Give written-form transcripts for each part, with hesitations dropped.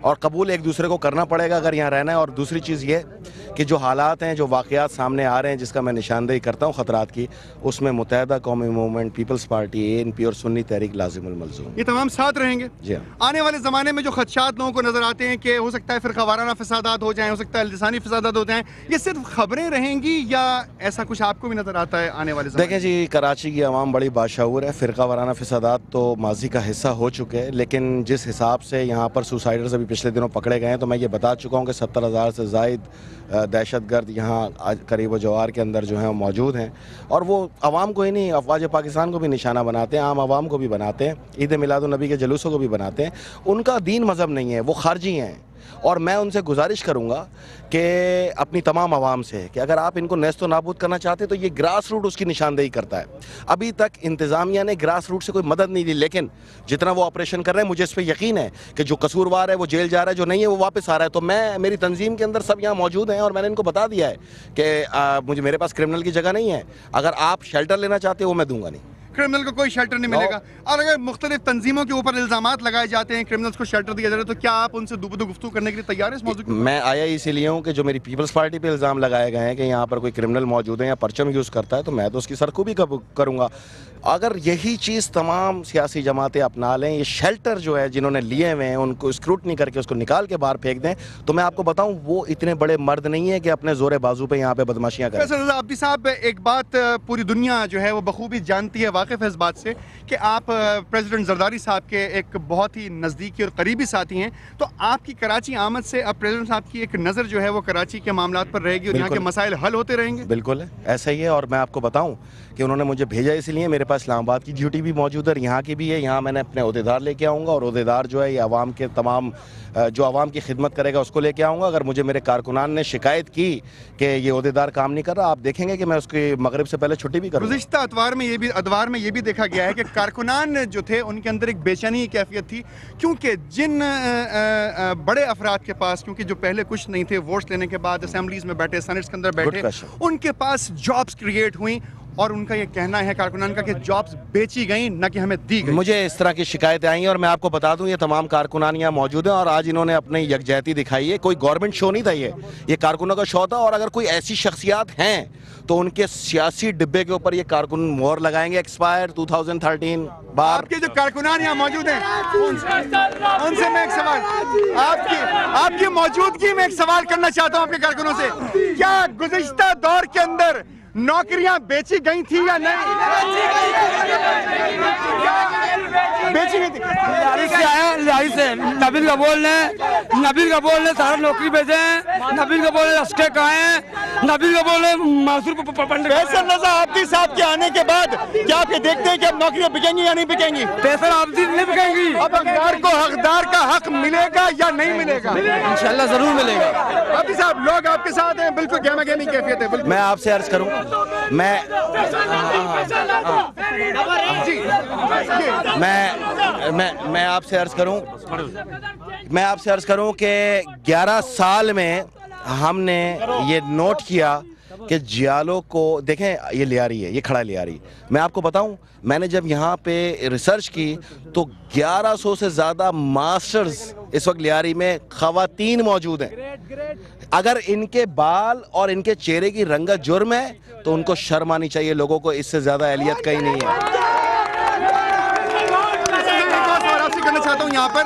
और कबूल एक दूसरे को करना पड़ेगा अगर यहाँ रहना है। और दूसरी चीज़ ये कि जो हालात हैं, जो वाक़यात सामने आ रहे हैं, जिसका मैं निशानदेही करता हूँ ख़तरात की, उसमें मुत्तहदा कौमी मूवमेंट, पीपल्स पार्टी, ANP और सुन्नी तहरीक लाज़िमुल मलज़ूम, ये तमाम साथ रहेंगे। जी हाँ। आने वाले ज़माने में जो खदशात लोगों को नज़र आते हैं कि हो सकता है फ़िरक़ा वाराना फ़सादात हो जाएँ, हो सकता है लिसानी फ़सादात हो जाएँ, ये सिर्फ खबरें रहेंगी या ऐसा कुछ आपको भी नज़र आता है आने वाले ज़माने में? देखें जी, कराची की आवाम बड़ी बाशऊर है। फ़िरक़ा वाराना फ़सादात तो माजी का हिस्सा हो चुके हैं, लेकिन जिस हिसाब से यहाँ पर सुसाइडर्स अभी पिछले दिनों पकड़े गए हैं, तो मैं ये बता चुका हूँ कि 70,000 से ज़ायद दहशतगर्द यहाँ करीब जवार के अंदर जो हैं मौजूद हैं। और वो आवाम को ही नहीं, अफवाज पाकिस्तान को भी निशाना बनाते हैं, आम आवाम को भी बनाते हैं, ईद मिलादुन्नबी के जुलूसों को भी बनाते हैं। उनका दीन मज़हब नहीं है, वो खारजी हैं। और मैं उनसे गुजारिश करूँगा कि अपनी तमाम आवाम से कि अगर आप इनको नेस्त नाबूद करना चाहते तो ये ग्रास रूट उसकी निशानदेही करता है। अभी तक इंतज़ामिया ने ग्रास रूट से कोई मदद नहीं दी, लेकिन जितना वो ऑपरेशन कर रहे हैं, मुझे इस पर यकीन है कि जो कसूरवार है वो जेल जा रहा है, जो नहीं है वो वापस आ रहा है। तो मैं, मेरी तंजीम के अंदर सब यहाँ मौजूद हैं और मैंने इनको बता दिया है कि मेरे पास क्रिमिनल की जगह नहीं है। अगर आप शेल्टर लेना चाहते हो, वो मैं दूंगा नहीं। क्रिमिनल को कोई शेल्टर नहीं मिलेगा। और अगर मुख्तलिफ तंजीमों के ऊपर इल्ज़ामात लगाए जाते हैं, क्रिमिनल्स को शेल्टर दिया जा रहा है, तो क्या आप उनसे दुबदू गुफ्तगू करने के लिए तैयार हैं इस मौजूद? मैं आया इसीलिए हूँ कि जो मेरी पीपल्स पार्टी पे इल्ज़ाम लगाए गए हैं कि यहाँ पर कोई क्रिमिनल मौजूद है या परचम यूज़ करता है, तो मैं तो उसकी सरखूबी करूँगा। अगर यही चीज़ तमाम सियासी जमातें अपना लें, ये शेल्टर जो है जिन्होंने लिए हुए हैं उनको स्क्रूटनी करके उसको निकाल के बाहर फेंक दें, तो मैं आपको बताऊँ वो इतने बड़े मर्द नहीं है कि अपने जोरे बाजू पे यहाँ पे बदमाशियाँ करें। फैसल अब्दी साहब, एक बात पूरी दुनिया जो है वो बखूबी जानती है, वाकिफ़ है इस बात से कि आप प्रेसिडेंट जरदारी साहब के एक बहुत ही नज़दीकी और करीबी साथी हैं। तो आपकी कराची आमद से अब प्रेसिडेंट साहब की एक नज़र जो है वो कराची के मामलात पर रहेगी और यहाँ के मसाइल हल होते रहेंगे? बिल्कुल है, ऐसा ही है। और मैं आपको बताऊँ कि उन्होंने मुझे भेजा इसलिए, मेरे पास इस्लामाबाद की ड्यूटी भी मौजूद है और यहाँ की भी है। यहाँ मैंने अपने ओहदेदार लेके आऊँगा और ओहदेदार जो है ये आवाम के तमाम जो आवाम की खिदमत करेगा उसको लेके आऊँगा। अगर मुझे मेरे कारकुनान ने शिकायत की कि ये ओहदेदार काम नहीं कर रहा, आप देखेंगे कि मैं उसकी मगरिब से पहले छुट्टी भी करूँगा। गुज़िश्ता अदवार में ये भी देखा गया है कि कारकुनान जो थे उनके अंदर एक बेचैनी की कैफियत थी, क्योंकि जिन बड़े अफराद के पास, क्योंकि जो पहले कुछ नहीं थे, वोट्स लेने के बाद असेंबलीज में बैठे, सेनेट्स के अंदर बैठे, उनके पास जॉब्स क्रिएट हुई और उनका ये कहना है कारकुनान का कि जॉब्स बेची गई, ना कि हमें दी गई। मुझे इस तरह की शिकायतें आई हैं और मैं आपको बता दूं ये तमाम कारकुनान यहाँ मौजूद हैं और आज इन्होंने अपनी यकजहती दिखाई है। कोई गवर्नमेंट शो नहीं था, ये कारकुनों का शो था। और अगर कोई ऐसी शख्सियात हैं तो उनके सियासी डिब्बे के ऊपर ये कारकुन मोहर लगाएंगे, एक्सपायर 2013 बार। आपके जो कारकुनान यहाँ मौजूद हैं उनसे मैं एक सवाल, आपकी मौजूदगी में एक सवाल करना चाहता हूँ आपके कारकुनों से, क्या गुज़िश्ता दौर के अंदर नौकरियां बेची गई थी या नहीं? बेची गई थी। लारी से नबील का बोल ने सारा नौकरी बेचे हैं। नबील का बोल ने अस्के कहा है, नबील का बोल ने मासूर पंडित। फैसल रज़ा आब्दी साहब के आने के बाद क्या आप ये देखते हैं कि अब नौकरियां बिकेंगी या नहीं बिकेंगी? फैसल आब्दी नहीं बिकेंगी। अब हकदार का हक मिलेगा या नहीं मिलेगा? इंशाल्लाह जरूर मिलेगा। आब्दी साहब, लोग आपके साथ हैं, बिल्कुल गहमा गहमी कैफियत है। मैं आपसे अर्ज करूं, मैं आपसे अर्ज करूं कि 11 साल में हमने ये नोट किया कि जियालो को देखें, ये लियारी है, ये खड़ा लियारी। मैं आपको बताऊं, मैंने जब यहाँ पे रिसर्च की तो 1100 से ज़्यादा मास्टर्स इस वक्त लियारी में ख़वातीन मौजूद हैं। अगर इनके बाल और इनके चेहरे की रंगत जुर्म है तो उनको शर्म आनी चाहिए। लोगों को इससे ज़्यादा अहलियत कहीं नहीं है। करना चाहता हूं यहाँ पर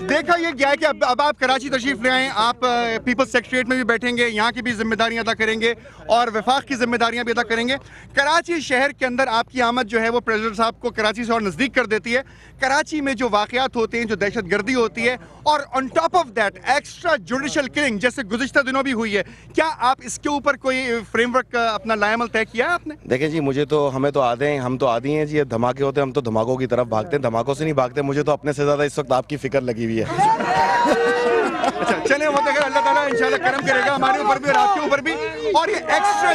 देखा ये गया है कि अब आप कराची तशरीफ ले आए, आप पीपल्स सेक्रेटरीट में भी बैठेंगे, यहाँ की भी जिम्मेदारियां अदा करेंगे और वफाक की जिम्मेदारियां भी अदा करेंगे। कराची शहर के अंदर आपकी आमद जो है वो प्रेसिडेंट साहब को कराची से और नज़दीक कर देती है। कराची में जो वाक़यात होते हैं, जो दहशत गर्दी होती है और on top of that extra judicial killing जैसे गुज़िश्ता दिनों भी हुई है, क्या आप इसके ऊपर कोई फ्रेमवर्क अपना लाएमल तय किया है आपने? देखें जी, हमें तो हम तो आदी हैं जी, ये धमाके होते हैं, हम तो धमाकों की तरफ भागते हैं, धमाकों से नहीं भागते। मुझे तो अपने से ज़्यादा इस वक्त आपकी फिक्र लगी हुई है। अच्छा चले वो अगर अल्लाह ताला इंशाल्लाह करम करेगा हमारे ऊपर भी और आपके ऊपर भी। और ये एक्स्ट्रा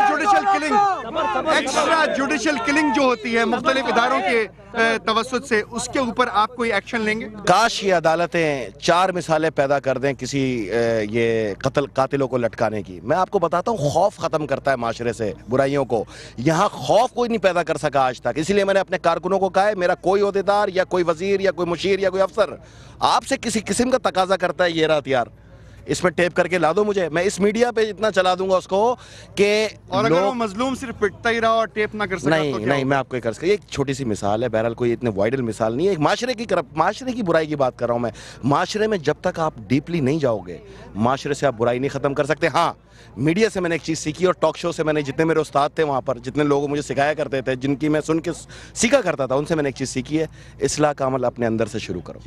जुडिशल किलिंग जो होती है मुख्तलिफ इदारों के तवस्सुत से, उसके ऊपर आप कोई एक्शन लेंगे? काश ये अदालतें 4 मिसालें पैदा कर दें किसी ये कातिलों को लटकाने की। मैं आपको बताता हूँ, खौफ ख़त्म करता है माशरे से बुराइयों को। यहाँ खौफ कोई नहीं पैदा कर सका आज तक, इसीलिए मैंने अपने कारकुनों को कहा है, मेरा कोई ओहदेदार या कोई वजीर या कोई मुशीर या कोई अफसर आपसे किसी किस्म का तकाजा करता है, ये रहा हथियार, इसमें टेप करके ला दो मुझे, मैं इस मीडिया पे इतना चला दूंगा उसको कि और अगर वो मजलूम सिर्फ पिटता ही रहा और टेप ना कर सका नहीं तो नहीं, मैं आपको ये एक छोटी सी मिसाल है, बहरहाल कोई इतने वाइडल मिसाल नहीं है, एक माशरे की बुराई की बात कर रहा हूँ मैं। माशरे में जब तक आप डीपली नहीं जाओगे, माशरे से आप बुराई नहीं ख़त्म कर सकते। हाँ, मीडिया से मैंने एक चीज़ सीखी और टॉक शो से मैंने, जितने मेरे उस्ताद थे वहाँ पर, जितने लोग मुझे सिखाया करते थे, जिनकी मैं सुन के सीखा करता था, उनसे मैंने एक चीज़ सीखी है, इस्लाह का अमल अपने अंदर से शुरू करो।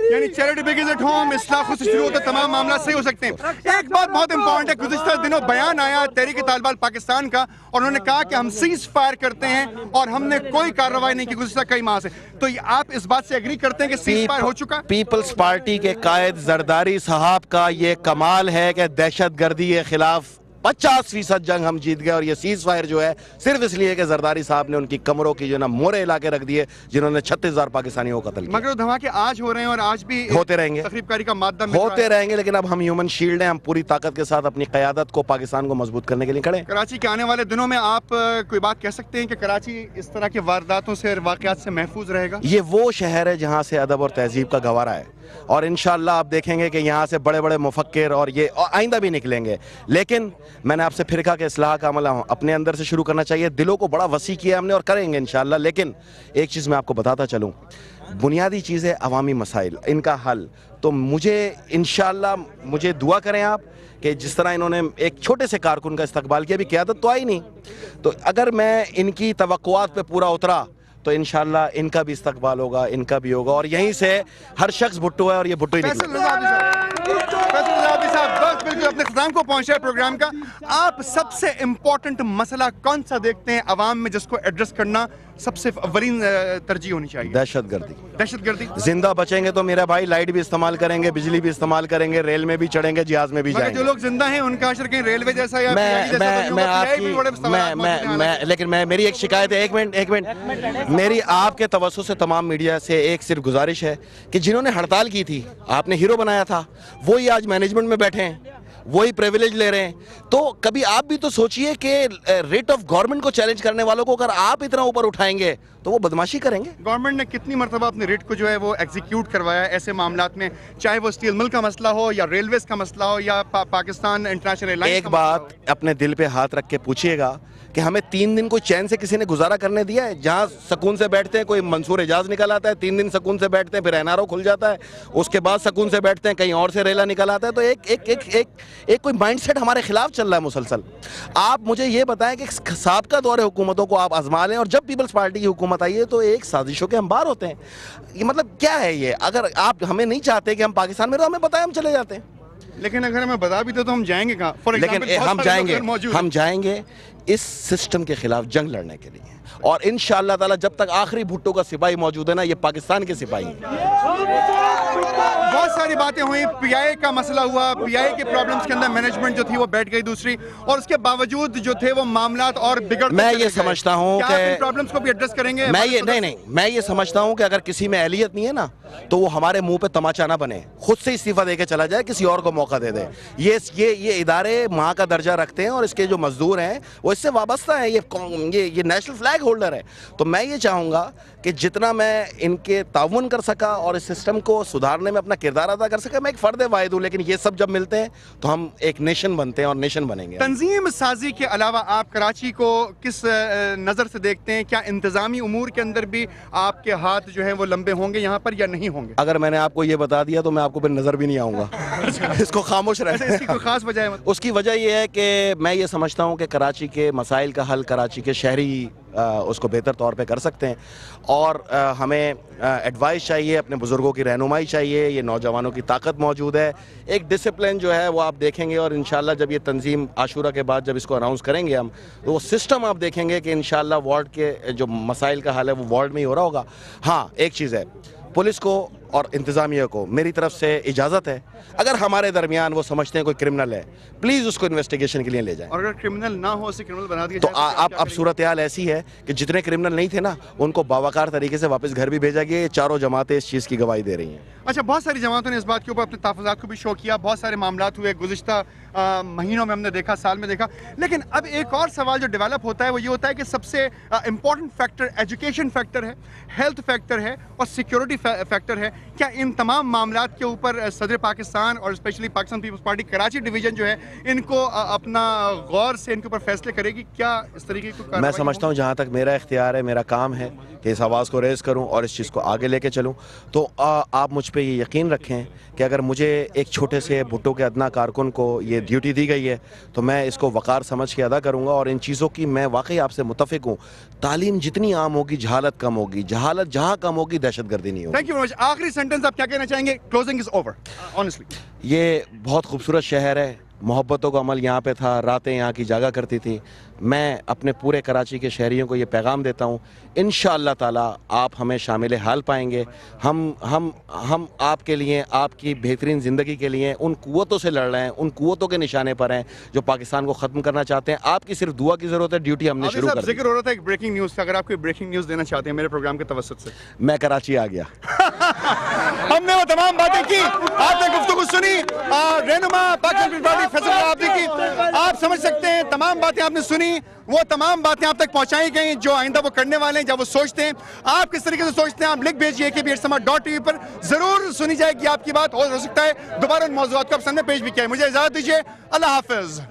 यानी चैरिटी बिगिंस एट होम, इस्लाह खुद से शुरू होता, तमाम मामला सही हो सकते हैं। एक बात बहुत इंपॉर्टेंट है, गुज़िश्ता दिनों बयान आया तहरीक तालिबान पाकिस्तान का और उन्होंने कहा कि हम सीज फायर करते हैं और हमने कोई कार्रवाई नहीं की गुज़िश्ता कई माह से। तो आप इस बात से एग्री करते हैं कि सीज फायर हो चुका? पीपल्स पार्टी के कायद जरदारी साहब का ये कमाल है कि दहशतगर्दी के खिलाफ 50% जंग हम जीत गए, और ये सीज फायर जो है सिर्फ इसलिए कि जरदारी साहब ने उनकी कमरों की जो ना मोरे इलाके रख दिए, जिन्होंने 36,000 पाकिस्तानियों को कत्ल किया। मगर धमाके आज हो रहे हैं और आज भी होते रहेंगे, तकरीबकारी का मादा होते रहेंगे, लेकिन अब हम ह्यूमन शील्ड हैं, हम पूरी ताकत के साथ अपनी क़यादत को, पाकिस्तान को मजबूत करने के लिए खड़े हैं। कराची के आने वाले दिनों में आप कोई बात कह सकते हैं कि कराची इस तरह के वारदातों से और वाक़यात से महफूज रहेगा? ये वो शहर है जहाँ से अदब और तहजीब का गवारा है, और इंशाअल्लाह आप देखेंगे कि यहाँ से बड़े बड़े मुफक्किर और ये आइंदा भी निकलेंगे। लेकिन मैंने आपसे फिर कहा कि इस्लाह का अमल अपने अंदर से शुरू करना चाहिए। दिलों को बड़ा वसी किया हमने और करेंगे इंशाअल्लाह। लेकिन एक चीज़ मैं आपको बताता चलूँ, बुनियादी चीज़ें अवामी मसाइल, इनका हल, तो मुझे इंशाअल्लाह मुझे दुआ करें आप कि जिस तरह इन्होंने एक छोटे से कारकुन का इस्तकबाल किया, अभी क़यादत तो आई नहीं, तो अगर मैं इनकी तवक्कुआत पे पूरा उतरा तो इंशाअल्लाह इनका भी इस्तकबाल होगा, इनका भी होगा, और यहीं से हर शख्स भुट्टो है और ये भुट्टो ही बिल्कुल अपने ख़त्म को पहुंचा है प्रोग्राम का। आप सबसे इम्पोर्टेंट मसला कौन सा देखते हैं अवाम में जिसको एड्रेस करना सबसे अव्वलीन तरजीह होनी चाहिए? दहशतगर्दी। जिंदा बचेंगे तो मेरा भाई लाइट भी इस्तेमाल करेंगे, बिजली भी इस्तेमाल करेंगे, रेल में भी चढ़ेंगे, जहाज में भी जाएंगे। जो लोग जिंदा हैं उनका असर कहीं रेलवे जैसा या लेकिन मेरी एक शिकायत है, एक मिनट, मेरी आपके तवज्जो से तमाम मीडिया से एक सिर्फ गुजारिश है कि जिन्होंने हड़ताल की थी, आपने हीरो बनाया था, वही आज मैनेजमेंट में बैठे हैं, वही प्रिविलेज ले रहे हैं। तो कभी आप भी तो सोचिए कि रेट ऑफ गवर्नमेंट को चैलेंज करने वालों को अगर आप इतना ऊपर उठाएंगे तो वो बदमाशी करेंगे। गवर्नमेंट ने कितनी मरतबा अपने रेट को जो है वो एग्जीक्यूट करवाया ऐसे मामलात में, चाहे वो स्टील मिल का मसला हो या रेलवेज का मसला हो या पाकिस्तान इंटरनेशनल एयरलाइंस। एक बात अपने दिल पे हाथ रख के पूछिएगा कि हमें 3 दिन कोई चैन से किसी ने गुजारा करने दिया है? जहाँ सुकून से बैठते हैं, कोई मंसूर एजाज निकल आता है, 3 दिन सुकून से बैठते हैं, फिर एनआरओ खुल जाता है, उसके बाद सुकून से बैठते हैं, कहीं और से रेला निकल आता है। तो एक कोई माइंडसेट हमारे खिलाफ चल रहा है मुसलसल। आप मुझे ये बताएं कि साबका दौरे हुकूमतों को आप आजमा लें और जब पीपल्स पार्टी की हुकूमत आई है तो एक साजिशों के अंबार होते हैं। ये मतलब क्या है ये? अगर आप हमें नहीं चाहते कि हम पाकिस्तान में, तो हमें बताएं, हम चले जाते हैं। लेकिन अगर हमें बता भी दो तो हम जाएंगे कहाँ? लेकिन हम जाएंगे इस सिस्टम के खिलाफ जंग लड़ने के लिए, और इंशाअल्लाह ताला जब तक आखिरी भुट्टो का सिपाही मौजूद है ना, ये पाकिस्तान के सिपाही हैं। बहुत सारी बातें हुई, पीआई का मसला हुआ, पीआई के प्रॉब्लम्स के अंदर मैनेजमेंट जो थी वो बैठ गई दूसरी, और उसके बावजूद जो थे वो मामलात और बिगड़। मैं ये समझता हूँ कि प्रॉब्लम्स को भी एड्रेस करेंगे। मैं ये समझता हूँ कि अगर किसी में एहलियत नहीं है ना, तो वो हमारे मुंह पे तमाचा ना बने, खुद से इस्तीफा देके चला जाए, किसी और को मौका दे दे। ये इदारे माँ का दर्जा रखते हैं और इसके जो मजदूर हैं वो इससे वाबस्ता है, ये नेशनल फ्लैग होल्डर है। तो मैं ये चाहूँगा कि जितना मैं इनके ताउन कर सका और इस सिस्टम को सुधारने में अपना किरदार अदा कर सका, मैं एक फ़र्द वाहिद हूँ, लेकिन ये सब जब मिलते हैं तो हम एक नेशन बनते हैं और नेशन बनेंगे। तंजीम साजी के अलावा आप कराची को किस नज़र से देखते हैं? क्या इंतज़ामी उमूर के अंदर भी आपके हाथ जो हैं वो लंबे होंगे यहाँ पर या नहीं होंगे? अगर मैंने आपको ये बता दिया तो मैं आपको फिर नज़र भी नहीं आऊँगा। इसको खामोश रहना। इसकी कोई खास वजह है? उसकी वजह यह है कि मैं ये समझता हूँ कि कराची के मसाइल का हल कराची के शहरी उसको बेहतर तौर पे कर सकते हैं, और हमें एडवाइस चाहिए, अपने बुज़ुर्गों की रहनुमाई चाहिए। ये नौजवानों की ताकत मौजूद है, एक डिसिप्लिन जो है वो आप देखेंगे, और इंशाल्लाह जब ये तंजीम आशूरा के बाद जब इसको अनाउंस करेंगे हम, तो वो सिस्टम आप देखेंगे कि इंशाल्लाह वार्ड के जो मसाइल का हल है वो वार्ड में ही हो रहा होगा। हाँ, एक चीज़ है, पुलिस को और इंतज़ामिया को मेरी तरफ से इजाज़त है, अगर हमारे दरमियान वो समझते हैं कोई क्रिमिनल है, प्लीज़ उसको इन्वेस्टिगेशन के लिए ले जाएं। और अगर क्रिमिनल ना हो उसे क्रिमिनल बना दिया तो जाए आप अब सूरत हाल ऐसी है कि जितने क्रिमिनल नहीं थे ना, उनको बावकार तरीके से वापस घर भी भेजा गया। ये चारों जमातें इस चीज़ की गवाही दे रही हैं। अच्छा, बहुत सारी जमातों ने इस बात के ऊपर अपने तहफ़्फ़ुज़ात को भी शो किया, बहुत सारे मामलात हुए गुज़िश्ता महीनों में, हमने देखा, साल में देखा। लेकिन अब एक और सवाल जो डेवलप होता है वो ये होता है कि सबसे इम्पॉर्टेंट फैक्टर एजुकेशन फैक्टर है, हेल्थ फैक्टर है और सिक्योरिटी फैक्टर है। क्या इन तमाम मामलात के ऊपर सदर पाकिस्तान और specially Pakistan peoples party Karachi division जो है इनको अपना गौर से इनके ऊपर फैसले करेगी? क्या इस तरीके की मैं समझता हूँ जहाँ तक मेरा इख्तियार है, मेरा काम है कि इस आवाज़ को रेज़ करूँ और इस चीज़ को आगे लेके चलूँ। तो आप मुझ पे ये यकीन रखें कि अगर मुझे एक छोटे से भुट्टो के अदना कारकुन को ये ड्यूटी दी गई है तो मैं इसको वक़ार समझ के अदा करूँगा। और इन चीज़ों की मैं वाकई आपसे मुत्तफ़िक हूँ। तालीम जितनी आम होगी जहालत कम होगी, जहालत जहाँ कम होगी दहशतगर्दी नहीं होगी। Thank you very much. आखिरी सेंटेंस आप क्या कहना चाहेंगे? Closing is over honestly. ये बहुत खूबसूरत शहर है, मोहब्बतों का अमल यहाँ पे था, रातें यहाँ की जागा करती थी। मैं अपने पूरे कराची के शहरियों को ये पैगाम देता हूँ, इंशाअल्लाह ताला आप हमें शामिल हाल पाएंगे। हम आपके लिए, आपकी बेहतरीन ज़िंदगी के लिए उन कुव्वतों से लड़ रहे हैं, उन कुव्वतों के निशाने पर हैं जो पाकिस्तान को ख़त्म करना चाहते हैं। आपकी सिर्फ दुआ की ज़रूरत है। ड्यूटी हमने शुरू कर दी। जिक्र हो रहा था एक ब्रेकिंग न्यूज़ का, अगर आप कोई ब्रेकिंग न्यूज़ देना चाहते हैं मेरे प्रोग्राम के तवस्सुत से। मैं कराची आ गया। हमने वो तमाम बातें की, आपने गुफ्तगू सुनी, रहनुमा पाकिस्तान पीपल्स पार्टी फैसल आबदी की, आप समझ सकते हैं तमाम बातें आपने सुनी, वो तमाम बातें आप तक पहुंचाई गई जो आइंदा वो करने वाले हैं, जब वो सोचते हैं। आप किस तरीके से सोचते हैं आप लिख भेजिए AKB@sama.tv पर, जरूर सुनी जाएगी आपकी बात। हो सकता है दोबारा उन मौज़ूआत को आप सामने पेश भी किया। मुझे इजाजत दीजिए, अल्लाह हाफिज।